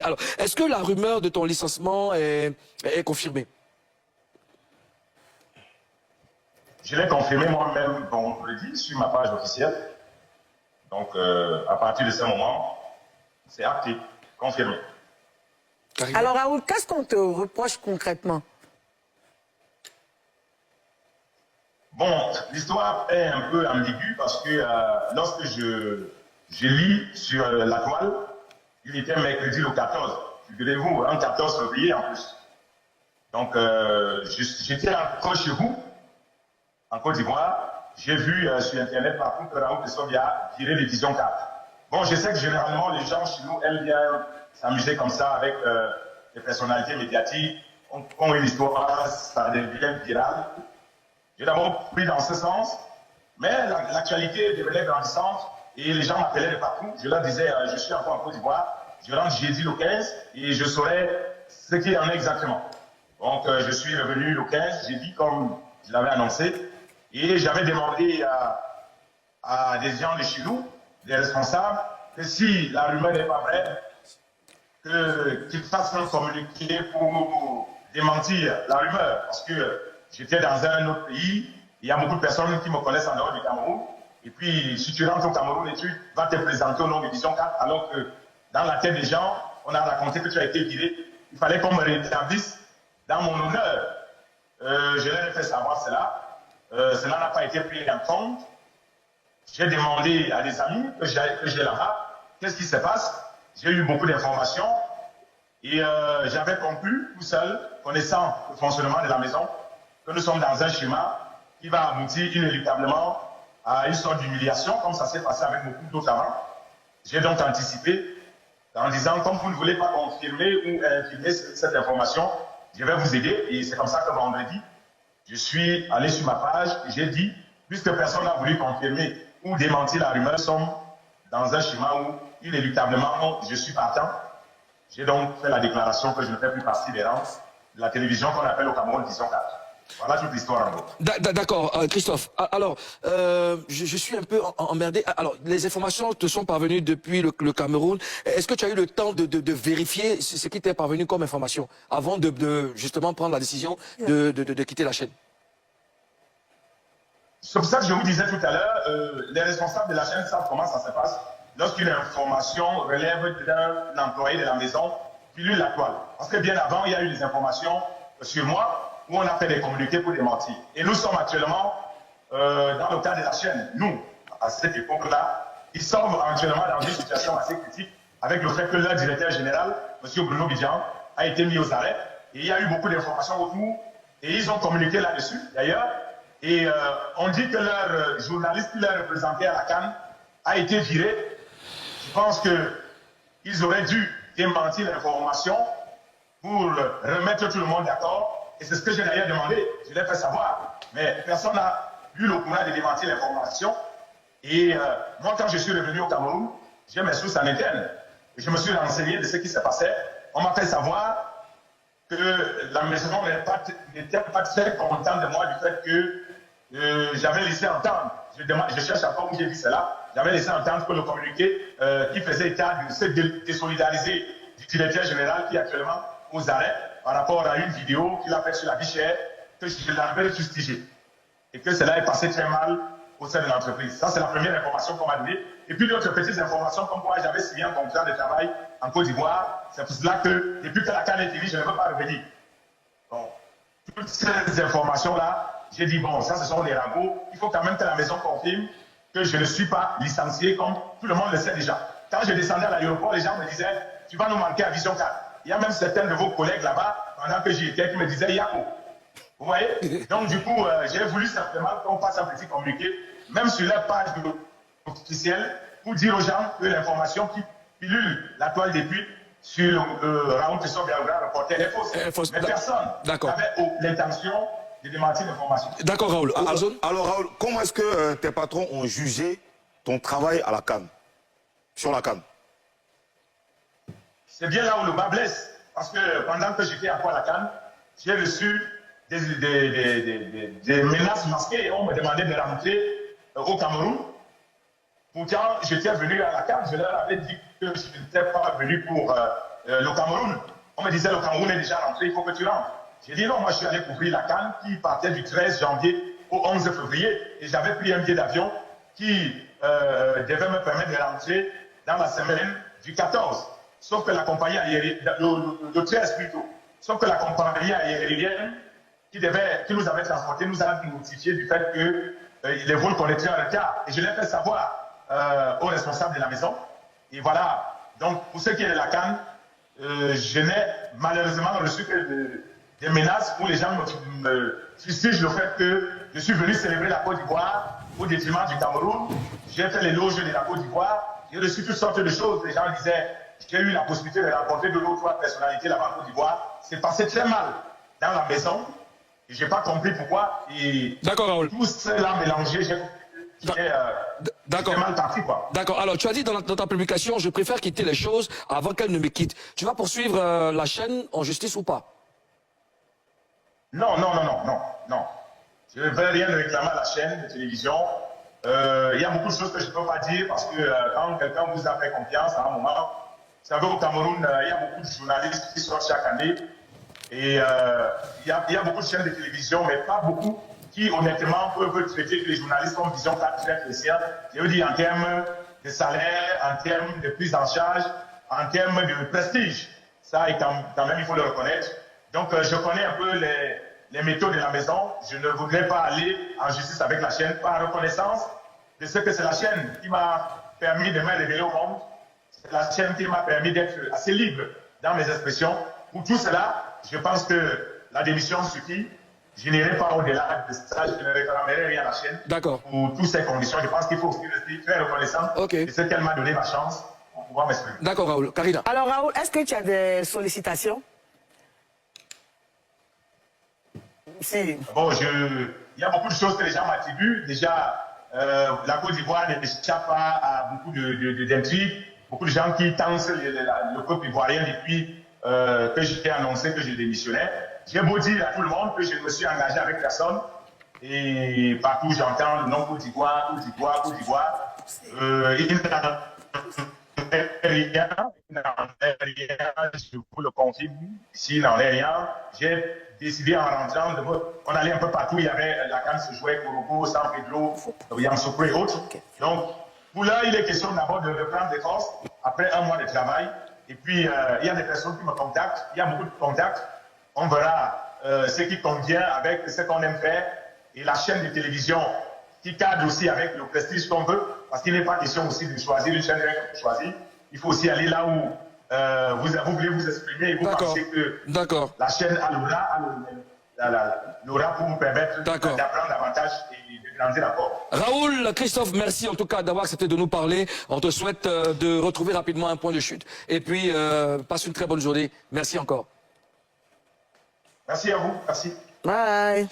Alors, est-ce que la rumeur de ton licenciement est confirmée? Je l'ai confirmé moi-même vendredi sur ma page officielle. Donc, à partir de ce moment, c'est acté, confirmé. Alors, Raoul, qu'est-ce qu'on te reproche concrètement? Bon, l'histoire est un peu ambiguë parce que lorsque je lis sur la toile, il était mercredi le 14, figurez-vous, un 14 février en plus. Donc, j'étais encore chez vous, en Côte d'Ivoire. J'ai vu sur Internet partout que Raoul Tessobi a viré les Vision 4. Bon, je sais que généralement, les gens chez nous aiment bien s'amuser comme ça avec des personnalités médiatiques, ont une histoire, ça devient viral. J'ai d'abord pris dans ce sens, mais l'actualité devenait grandissante et les gens m'appelaient de partout. Je leur disais, je suis encore en Côte d'Ivoire, je rentre jeudi le 15 et je saurai ce qu'il y en est exactement. Donc, je suis revenu le 15, jeudi, comme je l'avais annoncé, et j'avais demandé à des gens de chez nous, des responsables, que si la rumeur n'est pas vraie, qu'ils fassent un communiqué pour démentir la rumeur, parce que j'étais dans un autre pays, il y a beaucoup de personnes qui me connaissent en dehors du Cameroun, et puis si tu rentres au Cameroun et tu vas te présenter au nom de Vision 4, alors que dans la tête des gens, on a raconté que tu as été viré, il fallait qu'on me rétablisse dans mon honneur. Je leur ai fait savoir cela. Cela n'a pas été pris en compte. J'ai demandé à des amis que j'ai là-bas, qu'est-ce qui se passe? J'ai eu beaucoup d'informations et j'avais conclu tout seul, connaissant le fonctionnement de la maison, que nous sommes dans un schéma qui va aboutir inéluctablement à une sorte d'humiliation, comme ça s'est passé avec beaucoup d'autres avant. J'ai donc anticipé en disant, comme vous ne voulez pas confirmer ou infirmer cette information, je vais vous aider. Et c'est comme ça que vendredi, je suis allé sur ma page et j'ai dit, puisque personne n'a voulu confirmer ou démentir la rumeur, nous sommes dans un schéma où inéluctablement je suis partant. J'ai donc fait la déclaration que je ne fais plus partie des rangs de la télévision qu'on appelle au Cameroun Vision 4. Voilà toute l'histoire en gros. D'accord, Christophe. Alors, je suis un peu emmerdé. Alors, les informations te sont parvenues depuis le Cameroun. Est-ce que tu as eu le temps de vérifier ce qui t'est parvenu comme information avant de justement prendre la décision de quitter la chaîne? C'est pour ça que je vous disais tout à l'heure, les responsables de la chaîne savent comment ça se passe. Lorsqu'une information relève d'un employé de la maison, pilule la toile. Parce que bien avant, il y a eu des informations sur moi où on a fait des communiqués pour démentir. Et nous sommes actuellement dans le cas de la chaîne. Nous, à cette époque-là, ils sont actuellement dans une situation assez critique avec le fait que leur directeur général, M. Bruno Bidjan, a été mis aux arrêts. Et il y a eu beaucoup d'informations autour et ils ont communiqué là-dessus, d'ailleurs. Et on dit que leur journaliste qui leur représentait à la CAN a été viré. Je pense qu'ils auraient dû démentir l'information pour remettre tout le monde d'accord. Et c'est ce que j'ai d'ailleurs demandé. Je l'ai fait savoir. Mais personne n'a eu le courage de démentir l'information. Et moi, quand je suis revenu au Cameroun, j'ai mes sources en interne. Et je me suis renseigné de ce qui se passait. On m'a fait savoir que la maison n'était pas très contente de moi du fait que j'avais laissé entendre, je cherche encore où j'ai vu cela, j'avais laissé entendre que le communiqué qui faisait état de se désolidariser du directeur général qui est actuellement aux arrêts par rapport à une vidéo qu'il a faite sur la bichère, que je l'avais fustigée. Et que cela est passé très mal au sein de l'entreprise. Ça, c'est la première information qu'on m'a donnée. Et puis d'autres petites informations comme quoi j'avais signé un contrat de travail en Côte d'Ivoire. C'est pour cela que depuis que la CAN est finie, je ne veux pas revenir. Bon, toutes ces informations-là, j'ai dit, bon, ça, ce sont des ragots. Il faut quand même que la maison confirme que je ne suis pas licencié comme tout le monde le sait déjà. Quand je descendais à l'aéroport, les gens me disaient, tu vas nous manquer à Vision 4. Il y a même certains de vos collègues là-bas, pendant que j'y étais, qui me disaient, Yako. Vous voyez? Donc, du coup, j'ai voulu simplement qu'on fasse un petit communiqué, même sur la page officielle, pour dire aux gens que l'information qui pilule la toile depuis sur Raoul Tessobi, le reporter, est fausse. Mais personne n'avait l'intention de démentir l'information. D'accord, Raoul. Alors, Raoul, comment est-ce que tes patrons ont jugé ton travail à la CAN, sur la CAN? C'est bien là où le bas blesse. Parce que pendant que j'étais à la CAN, j'ai reçu des menaces masquées et on me demandait de rentrer au Cameroun. Pourtant, j'étais venu à la CAN, je leur avais dit que je n'étais pas venu pour le Cameroun. On me disait, le Cameroun est déjà rentré, il faut que tu rentres. J'ai dit non, moi je suis allé couvrir la CAN qui partait du 13 janvier au 11 février. Et j'avais pris un billet d'avion qui devait me permettre de rentrer dans la semaine du 14. Sauf que la compagnie aérienne, le 13 plutôt, sauf que la compagnie aérienne qui nous avait transportés nous a notifié du fait que les vols connaîtraient un retard. Et je l'ai fait savoir aux responsables de la maison. Et voilà, donc pour ce qui est de la CAN, je n'ai malheureusement reçu que des menaces où les gens me fustigent le fait que je suis venu célébrer la Côte d'Ivoire au détriment du Cameroun. J'ai fait l'éloge de la Côte d'Ivoire. J'ai reçu toutes sortes de choses. Les gens disaient, j'ai eu la possibilité de rencontrer 2 ou 3 personnalités là-bas en Côte d'Ivoire. C'est passé très mal dans la maison. Et je n'ai pas compris pourquoi. D'accord, Raoul. Tout cela mélangé, j'ai D'accord. mal parti, quoi. D'accord. Alors, tu as dit dans ta publication, je préfère quitter les choses avant qu'elles ne me quittent. Tu vas poursuivre la chaîne en justice ou pas? Non. Je ne vais rien réclamer à la chaîne de télévision. Il y a beaucoup de choses que je ne peux pas dire parce que quand quelqu'un vous a fait confiance à un moment, vous savez, au Cameroun, il y a beaucoup de journalistes qui sortent chaque année. Et il y a beaucoup de chaînes de télévision, mais pas beaucoup qui, honnêtement, peuvent traiter les journalistes comme vision très précise. Je veux dire en termes de salaire, en termes de prise en charge, en termes de prestige. Ça, quand même, il faut le reconnaître. Donc, je connais un peu les méthodes de la maison. Je ne voudrais pas aller en justice avec la chaîne par reconnaissance de ce que c'est la chaîne qui m'a permis de me révéler au monde. C'est la chaîne qui m'a permis d'être assez libre dans mes expressions. Pour tout cela, je pense que la démission suffit. Je n'irai pas au-delà de ça. Je ne réclamerai rien à la chaîne. D'accord. Pour toutes ces conditions, je pense qu'il faut aussi rester très reconnaissant de ce qu'elle m'a donné ma chance pour pouvoir m'exprimer. D'accord, Raoul. Karina. Alors, Raoul, est-ce que tu as des sollicitations? Si. Bon, il y a beaucoup de choses que les gens m'attribuent. Déjà, la Côte d'Ivoire n'échappe pas à beaucoup d'intrigues. Beaucoup de gens qui tentent le peuple ivoirien depuis que j'ai annoncé que je démissionnais. J'ai beau dire à tout le monde que je ne me suis engagé avec personne. Et partout, j'entends le nom Côte d'Ivoire, Côte d'Ivoire, Côte d'Ivoire. Il n'en est rien, je vous le confirme. S'il n'en est rien, j'ai décidé en rentrant, on allait un peu partout, il y avait la CAN se jouait, Korogo, San Pedro, Yamoussoukro et autres. Donc, pour là, il est question d'abord de reprendre des forces après un mois de travail. Et puis, il y a des personnes qui me contactent, il y a beaucoup de contacts. On verra ce qui convient avec ce qu'on aime faire. Et la chaîne de télévision qui cadre aussi avec le prestige qu'on veut, parce qu'il n'est pas question aussi de choisir une chaîne de choisir. Il faut aussi aller là où vous voulez vous exprimer et vous pensez que la chaîne a l'aura pour vous permettre d'apprendre davantage et de grandir encore. Raoul, Christophe, merci en tout cas d'avoir accepté de nous parler. On te souhaite de retrouver rapidement un point de chute. Et puis, passe une très bonne journée. Merci encore. Merci à vous. Merci. Bye.